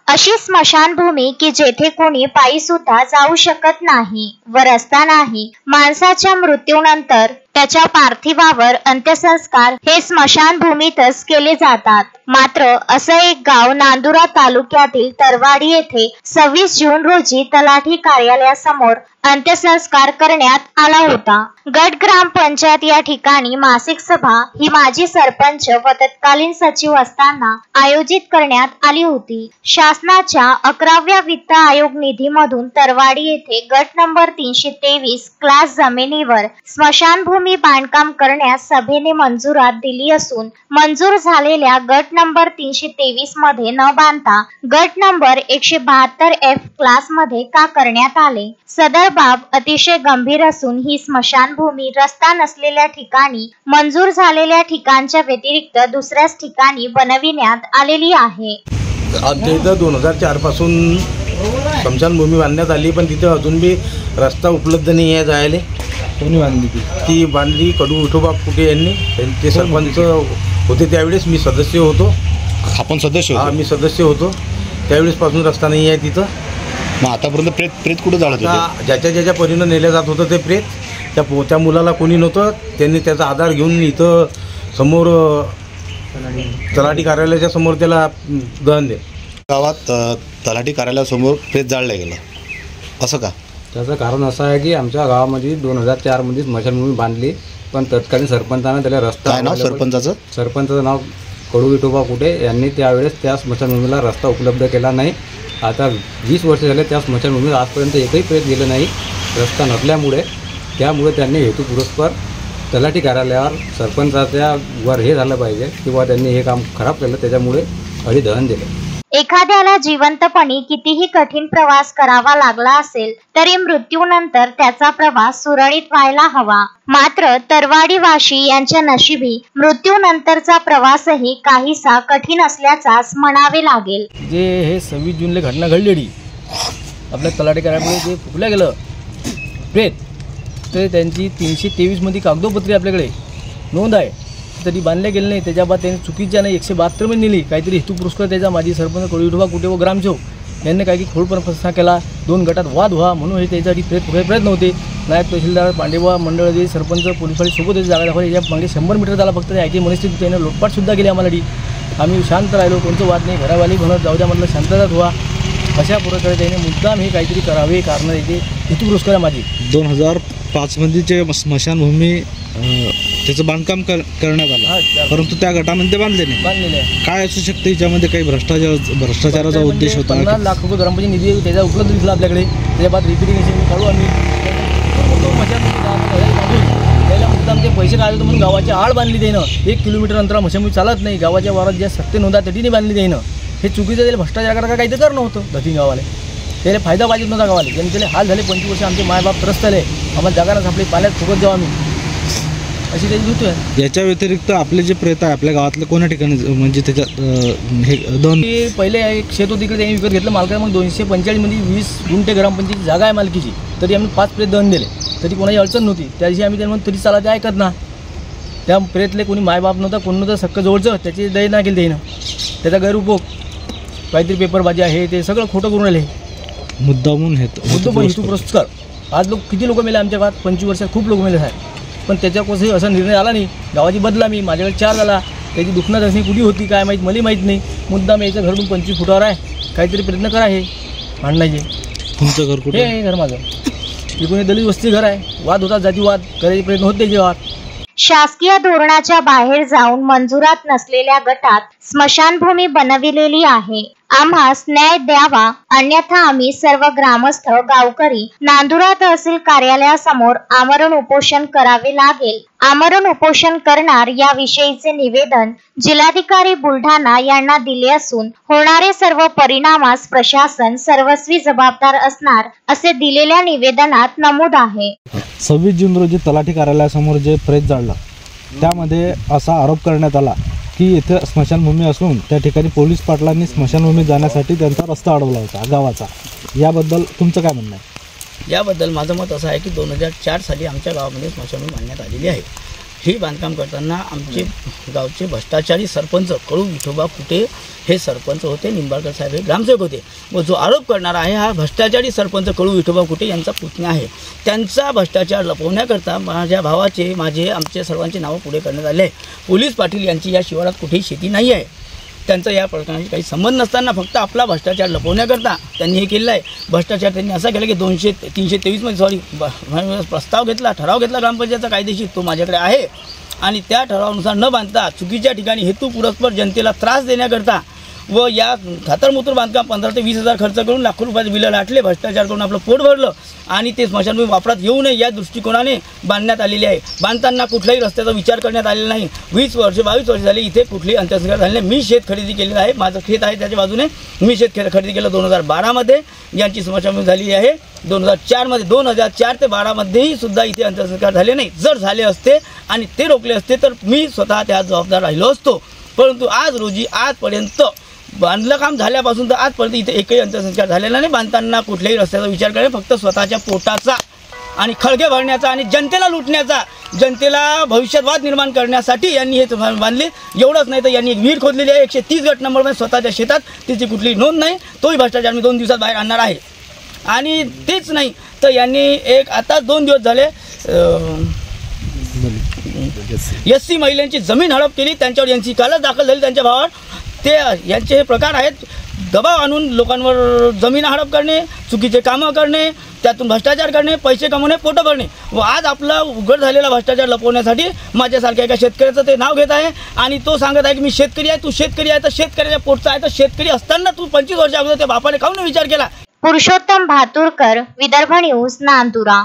अशी स्मशानभूमी की जेथे कोणी पायी सुद्धा जाऊ शकत नाही व रस्ता नाही। माणसाच्या मृत्यूनंतर त्याच्या पार्थिवावर अंत्यसंस्कार हे स्मशानभूमीतच केले जातात। मात्र असं एक गाव नांदुरा तालुक्यातील तरवाडी येथे 26 जून रोजी तलाठी कार्यालयासमोर अंत्यसंस्कार करण्यात आला होता। गट ग्रामपंचायत या ठिकाणी मासिक सभा ही माजी सरपंच व तत्कालीन सचिव असताना आयोजित करण्यात आली होती। शासनाच्या 11व्या वित्त आयोग निधीमधून तरवाडी येथे गट नंबर 323 क्लास जमिनीवर स्मशानभूमी बांधकाम करण्यास सभेने मंजुरात दिली असून मंजूर झालेल्या गट नंबर 323 मध्ये न बांधता गट नंबर 172 F क्लास मध्ये का करण्यात आले? सदर बाब अतिशय गंभीर असून ही स्मशानभूमी रस्ता नसलेल्या ठिकाणी मंजूर झालेल्या ठिकाणच्या व्यतिरिक्त दुसऱ्याच ठिकाणी बनविण्यात आलेली आहे। आमच्या इथं 2004 पासून स्मशानभूमी बांधण्यात आली, पण तिथे अजून बी रस्ता उपलब्ध नाही आहे जायला। कोणी बांधली ती बांधली कडू विठोबा कुटे यांनी। ते सरपंच होते त्यावेळेस मी सदस्य होतो। आपण सदस्य? हा, मी सदस्य होतो त्यावेळेस पासून रस्ता नाही आहे तिथं। मग आतापर्यंत प्रेत कुठं जाळत होते? ज्याच्या परीनं नेलं जात होतं ते प्रेत त्या मुलाला कोणी नव्हतं, त्यांनी त्याचा आधार घेऊन इथं समोर तलाठी कार्यालयाच्या समोर त्याला दहन दे। गावात तलाठी कार्यालयासमोर प्रेत जाळलं गेलं असं का? त्याचं कारण असं आहे की आमच्या गावामध्ये 2004 मध्ये स्मशानभूमी बांधली, पण तत्कालीन सरपंचाने त्याला रस्ता, काय नाव सरपंचाचं? सरपंचाचं नाव कडू विठोबा कुटे यांनी त्यावेळेस त्या स्मशानभूमीला रस्ता उपलब्ध केला नाही। आता 20 वर्ष झाले त्या स्मशानभूमीला आजपर्यंत एकही प्रेत गेलं नाही रस्ता नसल्यामुळे। त्यामुळे त्यांनी हेतुपुरस्पर तलाठी कार्यालयावर सरपंचाच्या वर हे झालं पाहिजे किंवा त्यांनी हे काम खराब केलं, त्याच्यामुळे दहन दिले। एखाद्याला जिवंतपणी कितीही कठीण प्रवास करावा लागला असेल तरी मृत्यूनंतर त्याचा प्रवास सुरळीत व्हायला हवा। मात्र तरवाडीवासी यांच्या नशिबी मृत्यूनंतरचा प्रवासही काहीसा कठीण असल्याचाच म्हणावे लागेल। जे हे 26 जूनला घटना घडलेली आपल्या तलाठी कार्यालयामध्ये जे फुकल्या गेलं प्रेत, तर त्यांची 323 मध्ये कागदोपत्री आपल्याकडे नोंद आहे, तरी बांधल्या गेले नाही। त्याच्या बाद त्यांनी चुकीच्या नाही 172 मध्ये नेली काहीतरी हेतुपुरस्कार। त्याचा माजी सरपंच कडू विठोबा कुटे व ग्रामसेवक यांनी काही खोडपणा प्रस्ताव केला, 2 गटात वाद व्हा म्हणून हे त्याच्यासाठी प्रयत्न होते। नायब तहसीलदार पांडेवा मंडळ जे सरपंच पोलिसांनी सोबत होते जागा दाखवली। या मागे 100 मीटर झाला फक्त ऐकी मनस्थिती त्याने लोटपाटसुद्धा केली आम्हाला। आम्ही शांत राहिलो, कोणतं वाद नाही, घरावाली म्हणत जाऊ द्या म्हटलं, शांतताच व्हा अशा पुरस्कारे त्याने मुद्दाम हे काहीतरी करावे कारण येते हेतुपुरस्कार माझी। 2005 मध्येचे स्मशानभूमी त्याचं बांधकाम करण्यात आलं, परंतु त्या गटामध्ये बांधलेले आहे। काय असू शकते याच्यामध्ये? काही भ्रष्टाचाराचा उद्देश होता? 50 लाख रुपये ग्रामपंचायत निधी त्याचा उपलब्ध दिसला आपल्याकडे। त्याच्या बाद रिपेरिंग काढू आम्ही त्याला मुद्दाम ते पैसे काढले म्हणून गावाची आड बांधली देणं। 1 किलोमीटर अंतरा मशानभूमी चालत नाही, गावाच्या वारात ज्या सत्य नोंदा तटीने बांधली देणं हे चुकीचं। त्याला भ्रष्टाचार करा काही तर करणं होतं धती गावाला, त्याला फायदा पाहिजे नव्हता गावाला। त्यांनी त्याला हाल झाले 25 वर्ष आमचे मायबाप त्रस्त झाले, आम्हाला जागा आपले पाण्यात फुकत जाऊ आम्ही अशी त्याची धुतो आहे। याच्या व्यतिरिक्त आपले जे प्रेत आहे आपल्या गावातले कोणा ठिकाणी म्हणजे त्याच्यात हे दोन पहिले एक शेत होती, इकडे त्यांनी विकत घेतलं मालकाने। मग 245 मध्ये 20 गुंठे ग्रामपंचायतीची जागा आहे मालकीची, तरी आम्ही 5 प्रेत दहन दिले, तरी कोणाची अडचण नव्हती। त्या दिवशी आम्ही त्यांना तरी चाला ते ऐकत ना, त्या प्रेतले कोणी मायबाप नव्हता, कोण नव्हतं सक्क जवळचं, त्याची दय ना केली त्यानं। त्याचा गैरउपयोग काहीतरी पेपरबाजी आहे ते सगळं खोटं करून राहिले मुद्दामून हेतुपुरस्कार। आज लोक किती लोक मेले आमच्या गावात 25 वर्षात खूप लोक मेले साहेब, पण त्याच्यापासून असा निर्णय आला नाही। गावाची बदला मी माझ्याकडे 4 झाला, त्याची दुखणं असणे कुठे होती काय माहीत, मला माहीत नाही। मुद्दाम यायचं घरून 25 फुटावर आहे, काहीतरी प्रयत्न करा हे भांडण्याचे। तुमचं घर कुठे? हे घर माझं इकडून दलित वस्ती घर आहे, वाद होतात जातीवाद करायचे प्रयत्न होते जेव्हा। शासकीय धोरणाच्या बाहेर जाऊन मंजुरात नसलेल्या गटात स्मशानभूमी बनविलेली आहे। आम्हास न्याय द्यावा, अन्यथा आम्ही सर्व ग्रामस्थ गावकरी नांदुरा तहसील कार्यालयासमोर आमरण उपोषण करावे लागेल। आमरण उपोषण करणार याविषयीचे निवेदन जिल्हाधिकारी बुलढाणा यांना दिले असून होणारे सर्व परिणामास प्रशासन सर्वस्वी जबाबदार असणार असे दिलेल्या निवेदनात नमूद आहे। 26 जून रोजी तलाठी कार्यालयासमोर जे प्रेत जाळलं त्यामध्ये असा आरोप करण्यात आला की येथे स्मशानभूमी असून त्या ठिकाणी पोलीस पाटलांनी स्मशानभूमी जाण्यासाठी त्यांचा रस्ता अडवला होता गावाचा। याबद्दल तुमचं काय म्हणणं आहे? याबद्दल माझं मत असं आहे की 2004 साली आमच्या गावामध्ये स्मशानभूमी बांधण्यात आलेली आहे हे बांधकाम करताना आमचे गावचे भ्रष्टाचारी सरपंच कडू विठोबा फुटे हे सरपंच होते, निंबाळकर साहेब हे ग्रामसेवक होते व जो आरोप करणारा आहे हा भ्रष्टाचारी सरपंच कडू विठोबा फुटे यांचा पुतण्या आहे. त्यांचा भ्रष्टाचार लपवण्याकरता माझ्या भावाचे आमचे सर्वांचे नावं पुढे करण्यात आले आहे. पोलीस पाटील यांची या शिवारात कुठेही शेती नाही आहे. त्यांचा या प्रकरणाशी काही संबंध नसताना फक्त आपला भ्रष्टाचार लपवण्याकरता त्यांनी हे केलं आहे. भ्ष्टाचार त्यांनी असा केला की 323मध्ये प्रस्ताव घेतला, ठराव घेतला ग्रामपंचायतचा कायदेशीर, तो माझ्याकडे आहे आणि त्या ठरावानुसार न बांधता चुकीच्या ठिकाणी हेतू पुरस्पर जनतेला त्रास देण्याकरता व या खातरमूत्र बांधकाम 15 ते 20 हजार खर्च करून लाखो रुपयाचे बिलं लाटले, भ्रष्टाचार करून आपलं पोट भरलं आणि ते स्मशानभूमी वापरात येऊ नये या दृष्टिकोनाने बांधण्यात आलेली आहे. बांधताना कुठल्याही रस्त्याचा विचार करण्यात आलेला नाही. 22 वर्ष झाली इथे कुठलीही अंत्यसंस्कार झाले नाही. मी शेत खरेदी केलेलं आहे, माझं खेत आहे त्याच्या बाजूने, मी शेत खरेदी केलं 2012मध्ये. यांची स्मशानभूमी झालेली आहे 2004मध्ये. 2004 ते 12मध्येही सुद्धा इथे अंत्यसंस्कार झाले नाही. जर झाले असते आणि ते रोखले असते तर मी स्वतः त्या जबाबदार राहिलो असतो. परंतु आज रोजी आजपर्यंत बांधलं काम झाल्यापासून तर आजपर्यंत इथे एकही अंत्यसंस्कार झालेला नाही. बांधताना कुठल्याही रस्त्याचा विचार करणे, फक्त स्वतःच्या पोटाचा आणि खळगे भरण्याचा आणि जनतेला लुटण्याचा, जनतेला भविष्यात वाद निर्माण करण्यासाठी यांनी हे बांधले. एवढंच नाही तर यांनी एक विहीर खोदलेली आहे 130 गट नंबरमध्ये स्वतःच्या शेतात, तिची कुठली नोंद नाही. तोही भ्रष्टाचार मी 2 दिवसात बाहेर आणणार आहे. आणि तेच नाही तर यांनी एक आता 2 दिवस झाले SC महिलांची जमीन हडप केली, त्यांच्यावर यांची कालच दाखल झाली त्यांच्या भावावर. ते यांचे हे प्रकार आहेत, दबाव आणून लोकांवर जमीन हडप करणे, चुकीचे कामं करणे, त्यातून भ्रष्टाचार करणे, पैसे कमवणे, पोटं भरणे. व आज आपला उघड झालेला भ्रष्टाचार लपवण्यासाठी माझ्यासारख्या एका शेतकऱ्याचं ते नाव घेत आहे आणि तो सांगत आहे की मी शेतकरी आहे, तू शेतकरी आहे तर शेतकऱ्याच्या पोटचा आहे, तर शेतकरी असताना तू 25 वर्ष अगोदर त्या बापाने काहून विचार केला. पुरुषोत्तम भातुरकर, विदर्भ न्यूज, नांदुरा.